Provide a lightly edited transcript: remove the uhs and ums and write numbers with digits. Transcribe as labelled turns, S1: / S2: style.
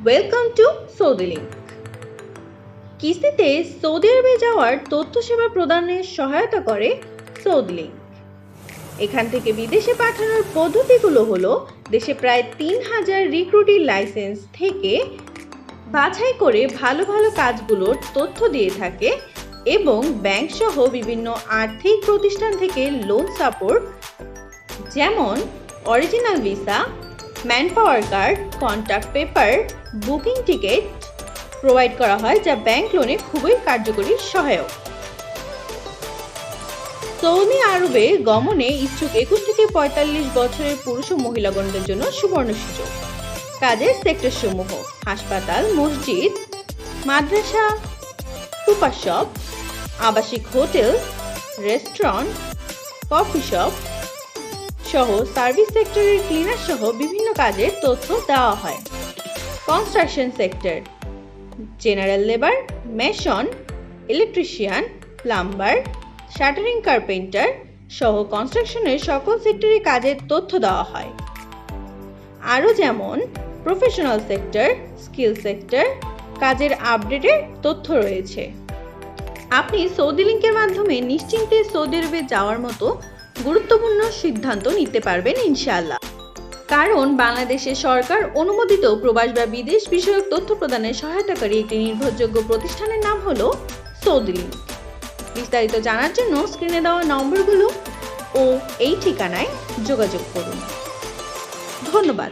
S1: Welcome to Saudi link. কিস্তিতে Saudi আরবে যাওয়ার তথ্য সেবা প্রদানে সহায়তা করে সৌদি লিংক। এখান থেকে বিদেশে পাঠানোর পদ্ধতিগুলো হলো দেশে প্রায় 3000 রিক্রুটিং লাইসেন্স থেকে বাছাই করে ভালো ভালো কাজগুলোর তথ্য দিয়ে থাকে এবং ব্যাংক সহ বিভিন্ন আর্থিক প্রতিষ্ঠান থেকে লোন সাপোর্ট যেমন original visa, manpower card, contact paper, booking ticket provide করা হয়, যা ব্যাংক লোনে খুবই কার্যকরী সহায়ক। সৌদি আরবে গমনে ইচ্ছুক 21 থেকে 45 বছরের পুরুষ ও মহিলাগণদের জন্য সুবর্ণ সুযোগ। কাজের সেক্টর সমূহ: হাসপাতাল, মসজিদ, মাদ্রাসা, সুপার শপ, আবাসিক হোটেল, রেস্টুরেন্ট, কফি শপ সহ সার্ভিস সেক্টরের ক্লিনার সহ বিভিন্ন কাজের তথ্য দেওয়া হয়। Construction sector: general labour, mason, electrician, plumber, shuttering carpenter সহ কনস্ট্রাকশনের সকল সেক্টরে কাজের তথ্য দেওয়া হয়। আরও যেমন প্রফেশনাল সেক্টর, স্কিল সেক্টর, কাজের আপডেটের তথ্য রয়েছে। আপনি সৌদি লিংকের মাধ্যমে নিশ্চিন্তে সৌদি আরবে যাওয়ার মতো গুরুত্বপূর্ণ সিদ্ধান্ত নিতে পারবেন ইনশাআল্লাহ, কারণ বাংলাদেশের সরকার অনুমোদিত প্রবাস বা বিদেশ বিষয়ক তথ্য প্রদানে সহায়তাকারী একটি নির্ভরযোগ্য প্রতিষ্ঠানের নাম হলো সৌদি লিংক। বিস্তারিত জানার জন্য স্ক্রিনে দেওয়া নম্বরগুলো ও এই ঠিকানায় যোগাযোগ করুন। ধন্যবাদ।